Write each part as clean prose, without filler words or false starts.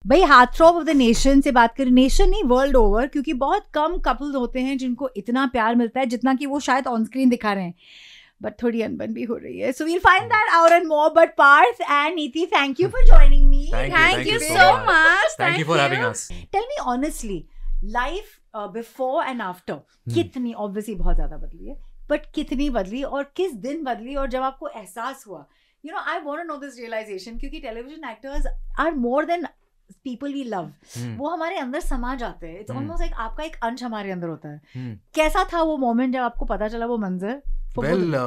भाई heartthrob of the nation से बात करें, नेशन नहीं वर्ल्ड ओवर, क्योंकि बहुत कम कपल्स होते हैं जिनको इतना प्यार मिलता है जितना कि वो शायद ऑन स्क्रीन दिखा रहे हैं, बट थोड़ी अनबन भी हो रही है. So we'll find that out and more. But Parth and Niti, thank you for joining me. Thank you so much. Thank you for having us. Tell me honestly, life before and after कितनी, obviously बहुत ज्यादा बदली है, but कितनी बदली और किस दिन बदली, और जब आपको एहसास हुआ, you know I want to know this realisation, क्योंकि television actors are more than people we love. वो हमारे अंदर समा जाते हैं. It's almost like आपका एक अंश हमारे अंदर होता है. कैसा था वो मोमेंट जब आपको पता चला वो मंजर? Well,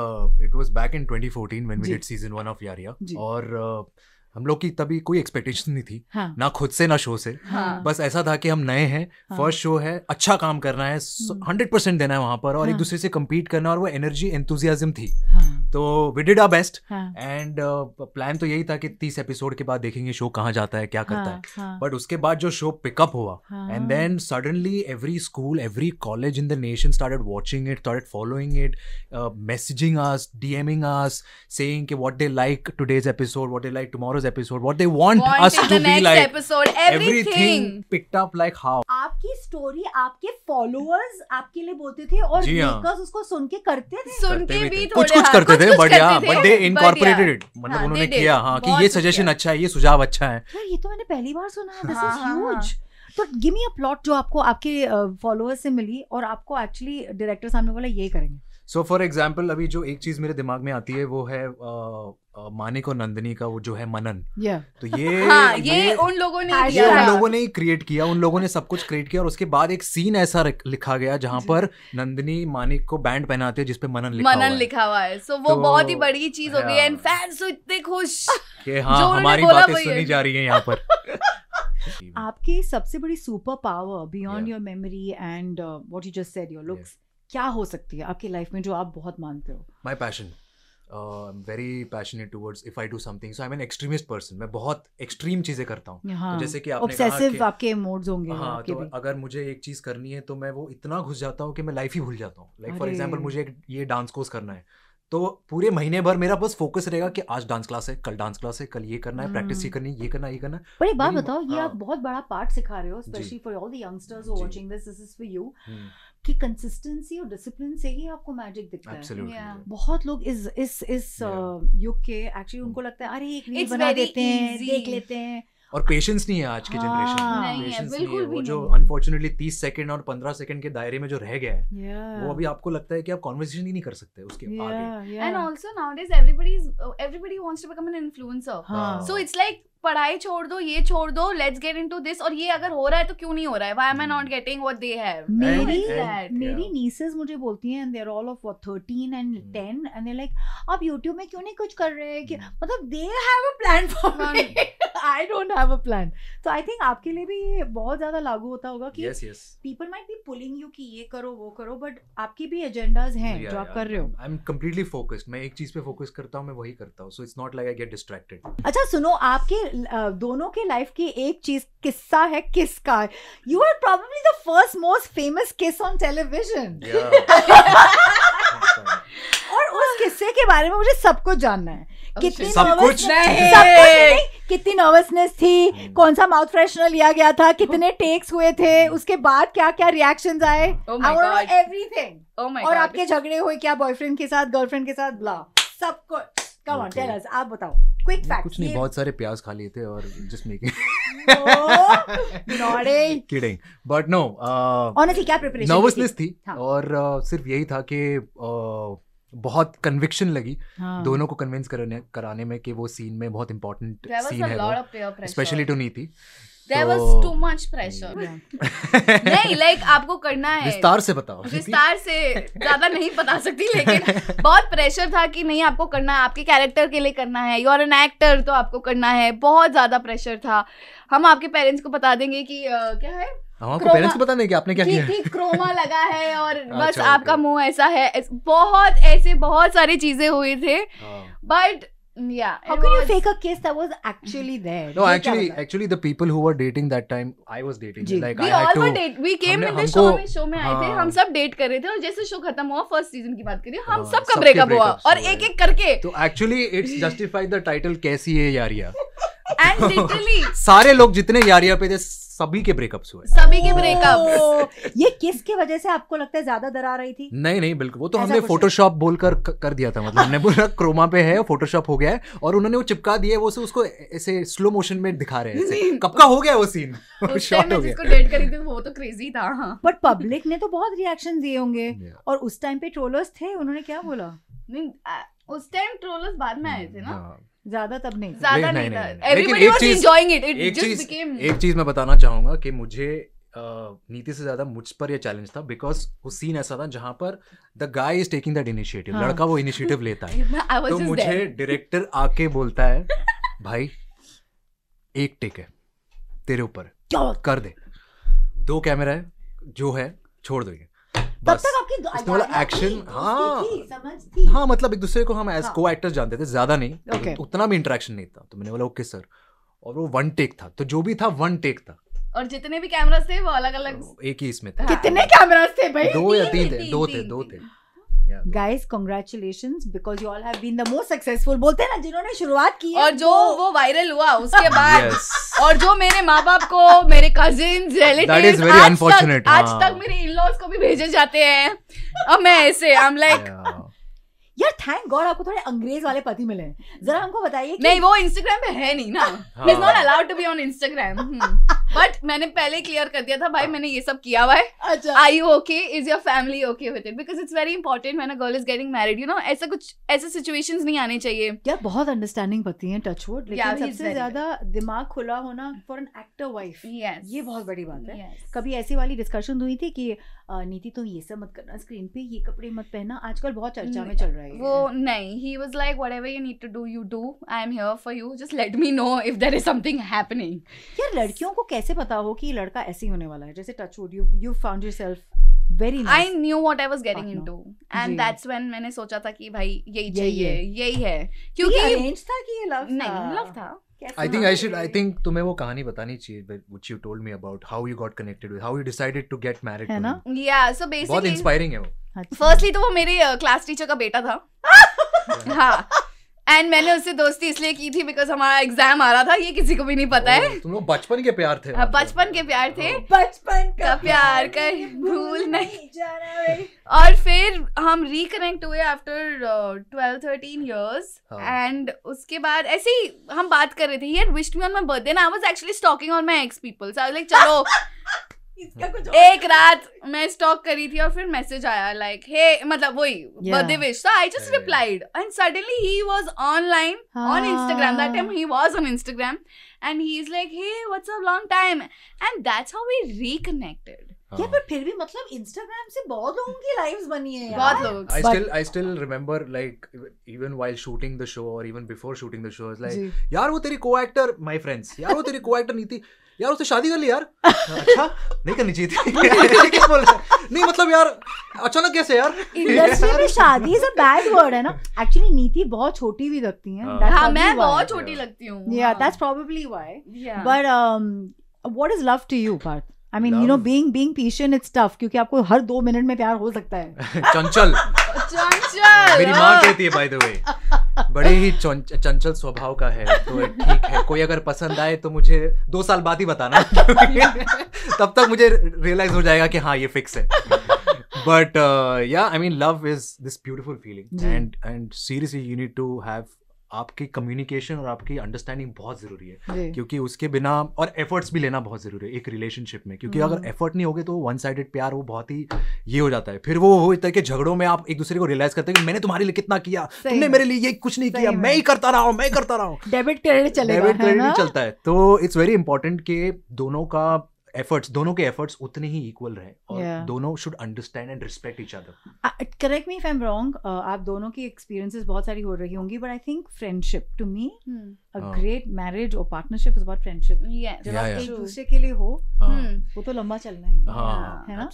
it was back in 2014 when we did season 1 of Yaria. और हम लोग की तभी कोई एक्सपेक्टेशन नहीं थी, ना खुद से ना शो से. बस ऐसा था कि हम नए हैं, फर्स्ट शो है, अच्छा काम करना है, 100% देना है वहां पर, और एक दूसरे से कम्पीट करना, और वो एनर्जी एंथुजियाज्म थी. तो we did our best, and plan तो यही था कि 30 एपिसोड के बाद देखेंगे शो कहाँ जाता है, क्या करता है. बट उसके बाद जो शो पिकअप हुआ, and then suddenly every school, every college in the nation started watching it, started following it, messaging us, DMing us, saying कि what they like today's episode, what they like tomorrow's episode, what they want us to be like, episode, everything picked up like how. आपकी story आपके followers आपके लिए बोलते थे, और makers उसको सुन के करते थे, सुन के भी कुछ करते थे, बट दे इनकॉर्पोरेटेड, मतलब उन्होंने किया, हाँ, कि ये सजेशन अच्छा है, ये सुझाव अच्छा है. ये तो मैंने पहली बार सुना है. This is huge. तो गिव मी अ प्लॉट जो आपको आपके फॉलोअर्स से मिली और आपको एक्चुअली डायरेक्टर सामने बोला ये करेंगे. सो फॉर एग्जाम्पल, अभी जो एक चीज मेरे दिमाग में आती है वो है मानिक और नंदिनी का वो जो है मनन. तो ये उन लोगों ने ही क्रिएट किया, उन लोगों ने सब कुछ क्रिएट किया, और उसके बाद एक सीन ऐसा लिखा गया जहाँ पर नंदिनी मानिक को बैंड पहनाते हैं जिसपे मनन लिखा हुआ है. सो वो बहुत ही बड़ी चीज हो गई है, एंड फैंस तो इतने खुश कि हाँ हमारी बातें सुनी जा रही है यहाँ पर. आपकी सबसे बड़ी super power beyond your memory and what you just said, your looks, क्या हो सकती है आपकी लाइफ में जो आप बहुत मानते हो? My passion. I'm very passionate towards if I do something. So I'm an extremist person. मैं बहुत एक्सट्रीम चीजें करता हूँ. तो जैसे कि आपने कहा कि आपके मोड्स होंगे. हाँ, तो अगर मुझे एक चीज करनी है तो मैं वो इतना घुस जाता हूँ कि मैं लाइफ ही भूल जाता हूँ. लाइक फॉर एग्जांपल, मुझे ये डांस कोर्स करना है, तो पूरे महीने भर मेरा बस फोकस रहेगा कि आज डांस क्लास है, कल डांस क्लास है, कल ये करना है, प्रैक्टिस ये करनी है, ये करना है, ये करना है. पर एक बात बताओ, ये आप बहुत बड़ा पार्ट सिखा रहे हो, specially for all the youngsters who are watching this is for you, कि कंसिस्टेंसी और डिसिप्लिन से ही आपको मैजिक दिखता है. बहुत लोग इस युग के एक्चुअली उनको लगता है अरे एक रील बना देते हैं, देख लेते हैं, और पेशेंस नहीं है आज की जनरेशन. पेशेंस नहीं है. वो जो अनफॉर्चुनेटली 30 सेकंड और 15 सेकंड के दायरे में जो रह गया है, वो अभी आपको लगता है कि आप कन्वर्सेशन ही नहीं कर सकते उसके आगे. And also nowadays everybody wants to become an influencer. So it's like पढ़ाई छोड़ दो, ये छोड़ दो, लेट्स गेट इनटू दिस, और ये अगर हो रहा है तो क्यों नहीं हो रहा है? Why am I not getting what they have? मेरी नीसेस मुझे बोलती हैं, they are all of 13 and 10, and they like आप YouTube में क्यों नहीं कुछ कर रहे? कि मतलब they have a plan for me, I don't have a plan. तो आई थिंक आपके लिए भी बहुत ज्यादा लागू होता होगा कि people might be pulling you कि ये करो वो करो, बट आपकी भी एजेंडाज हैं जो आप कर रहे हो. I am completely focused. मैं एक चीज पे फोकस करता हूँ, मैं वही करता हूँ. So it's not like I get distracted. अच्छा सुनो, आपके दोनों के लाइफ की एक चीज किस्सा है, किसका? You are probably the first most famous kiss on television. और उस किस्से के बारे में मुझे सब कुछ जानना है. कितनी कितनी नर्वसनेस थी, कौन सा माउथ फ्रेशनर लिया गया था, कितने टेक्स हुए थे, उसके बाद क्या क्या रिएक्शंस आए, I want to know everything. और आपके झगड़े हुए क्या बॉयफ्रेंड के साथ, गर्लफ्रेंड के साथ, ब्ला, सब कुछ. कम ऑन टेल अस, आप बताओ क्विक फैक्ट्स. कुछ नहीं, बहुत सारे प्याज खा लिए थे और just making kidding, but no, honestly क्या प्रिपरेशन? नर्वसनेस थी. और सिर्फ यही था कि बहुत कन्विक्शन लगी दोनों को कन्विंस कराने में कि वो सीन में बहुत इंपॉर्टेंट सीन है वो, स्पेशली टू नीति. There was too much pressure. नहीं, like आपको करना है. विस्तार से बताओ. विस्तार से ज़्यादा नहीं बता सकती, लेकिन बहुत प्रेशर था कि नहीं आपको करना है, आपके कैरेक्टर के लिए करना है, यू आर एन एक्टर तो आपको करना है. बहुत ज़्यादा प्रेशर था. हम आपके पेरेंट्स को बता देंगे कि क्या है, हम आपको पेरेंट्स को बता देंगे कि आपने क्या किया है. क्रोमा लगा है और बस आपका मुंह ऐसा है. बहुत सारी चीजें हुई थे, but yeah, how can you fake a kiss that was actually there? No, actually the people who were dating that time, I was dating. Like we all were date. We came in this show में आए थे, हम सब date कर रहे थे, और जैसे शो खत्म हुआ, फर्स्ट सीजन की बात करिए, हम सब का ब्रेकअप हुआ, और एक एक करके. तो actually it's justified the title कैसी है यारिया. एंड लिटरली सारे लोग जितने यारिया पे थे सभी के ब्रेकअप्स हुए, सभी के ब्रेकअप। ये किस की वजह से आपको लगता है ज्यादा दरार आई थी? नहीं बिल्कुल, वो तो हमने फोटोशॉप बोलकर कर दिया था, मतलब हमने बोला क्रोमा पे है, फोटोशॉप हो गया है, और उन्होंने वो चिपका दिया, वो उसको ऐसे स्लो मोशन में दिखा रहे हैं, कब का हो गया वो सीन, शॉट हो गया। जिसको डेट करी थी वो तो क्रेजी था। बट पब्लिक ने तो बहुत रिएक्शन दिए होंगे, और उस टाइम पे ट्रोलर्स थे, उन्होंने क्या बोला? नहीं, उस टाइम ट्रोलर्स बाद में आए थे ना, ज्यादा तब नहीं था। Everybody was enjoying it. It just became. एक चीज मैं बताना चाहूंगा कि मुझे नीति से ज्यादा मुझ पर ये चैलेंज था, बिकॉज वो सीन ऐसा था जहां पर the guy is taking that initiative, लड़का वो इनिशिएटिव लेता है, तो मुझे डायरेक्टर आके बोलता है भाई एक टेक है तेरे ऊपर, कर दे, 2 कैमरा है, जो है छोड़ दो, बस एक्शन। हाँ मतलब एक दूसरे को हम एज को एक्टर्स जानते थे, ज्यादा नहीं, उतना भी इंटरेक्शन नहीं था, तो मैंने बोला ओके सर, और वो 1 टेक था, तो जो भी था 1 टेक था, और जितने भी कैमरास थे वो अलग अलग एक ही इसमें थे। कितने कैमरास थे भाई? 2 या 3 थे, 2 थे। Guys, congratulations because you all have been the most successful. बोलते हैं ना, जिन्होंने शुरुआत की है और जो वो वायरल हुआ उसके बाद, और जो मेरे माँ बाप को, मेरे कजिन्स, रिलेटिव्स, आज तक मेरे इन-लॉज को भी भेजे जाते हैं, अब मैं ऐसे आई एम लाइक यार थैंक गॉड आपको थोड़े अंग्रेज वाले पति मिले हैं। जरा हमको बताइए कि नहीं, वो इंस्टाग्राम पे है नहीं ना, he is not allowed to be on Instagram, but मैंने पहले क्लियर कर दिया था भाई मैंने ये सब किया हुआ है, अच्छा are you okay, is your family okay with it, because it's very important when a girl is getting married, you know, ऐसा कुछ ऐसे सिचुएशंस नहीं आने चाहिए। यार बहुत अंडरस्टैंडिंग पति हैं, टच वुड, लेकिन सबसे ज्यादा दिमाग खुला होना फॉर एन एक्टर वाइफ, ये बहुत बड़ी बात है। कभी ऐसी वाली डिस्कशन हुई थी कि नीति तुम ये सब मत करना, स्क्रीन पे ये कपड़े मत पहनना, आजकल बहुत चर्चा में चल रहा है वो? नहीं, he was like whatever you need to do you do, I am here for you, just let me know if there is something happening। यार लड़कियों को कैसे पता हो कि लड़का ऐसे ही होने वाला है, जैसे touch wood you found yourself very nice, I knew what I was getting into, and that's when मैंने सोचा था कि भाई यही चाहिए, यही है, क्योंकि अरेंज था कि ये लव नहीं, लव था। I think तुम्हें वो कहानी बतानी चाहिए which you told me about how you got connected with, how you decided to get married, है ना? Yeah, so basically बहुत इंस्पायरिंग है वो। फर्स्टली तो वो मेरे क्लास टीचर का बेटा था हाँ, एंड मैंने उससे दोस्ती इसलिए की थी बिकॉज हमारा एग्जाम आ रहा था, ये किसी को भी नहीं पता है। तुम लोग बचपन के प्यार थे? बचपन के प्यार थे, बचपन का प्यार का भूल नहीं जाना। और फिर हम रिकनेक्ट हुए आफ्टर 12-13 years, एंड उसके बाद ऐसे ही हम बात कर रहे थे, he had wished me on my birthday, I was actually stalking on my ex people, so I was like चलो एक रात मैं स्टॉक करी थी और फिर मैसेज आया लाइक हे, मतलब वही birthday wish, so I just replied and suddenly he was online on Instagram, that time he was on Instagram, and he is like hey what's up, long time, and that's how we reconnected. क्या पर फिर भी मतलब Instagram से बहुत लोगों की lives बनी है, बहुत लोग। I still remember like even while shooting the show or even before shooting the show, I was like यार वो तेरी co-actor, my friends, यार वो तेरी co-actor नीति, यार उससे शादी कर ली यार। अच्छा नहीं करनी चाहिए थी क्या बोल रहा है? नहीं मतलब यार अचानक कैसे यार? इंडस्ट्री में शादी इज अ बैड वर्ड है ना, एक्चुअली नीति बहुत छोटी भी लगती हैं। हाँ मैं बहुत छोटी लगती हूँ। Yeah, that's probably why. But what is love to you, Parth? I mean, you know, being patient, it's tough क्योंकि आपको हर 2 मिनट में प्यार हो सकता है। चंचल मेरी माँ कहती है, by the way, बड़े ही चंचल स्वभाव का है, तो ठीक है, कोई अगर पसंद आए तो मुझे 2 साल बाद ही बताना तब तक मुझे रियलाइज हो जाएगा कि हाँ ये फिक्स है। But yeah, I mean, love is this beautiful feeling, and seriously you need to have आपकी कम्युनिकेशन और आपकी अंडरस्टैंडिंग बहुत जरूरी है, क्योंकि उसके बिना, और एफर्ट्स भी लेना बहुत जरूरी है एक रिलेशनशिप में, क्योंकि अगर एफर्ट नहीं होगे तो वन साइडेड प्यार वो बहुत ही ये हो जाता है, फिर वो होता है कि झगड़ों में आप एक दूसरे को रियलाइज करते हैं कि मैंने तुम्हारे लिए कितना किया, तुमने मेरे लिए ये कुछ नहीं किया, मैं ही करता रहा हूँ डेबिट क्रेडिट चलता है। तो इट्स वेरी इंपॉर्टेंट कि दोनों के एफर्ट्स उतने ही इक्वल रहे, और दोनों should understand and respect each other. Correct me if I am wrong, आप दोनों की एक्सपीरियंसेस बहुत सारी हो रही होंगी, but I think friendship to me, a great marriage और पार्टनरशिप इज अबाउट फ्रेंडशिप। जब आप एक दूसरे के लिए हो वो तो लंबा चलना ही है ना?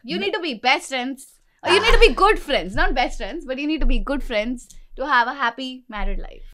You need to be best friends, or you need to be good friends, not best friends, but you need to be good friends to have a happy married life.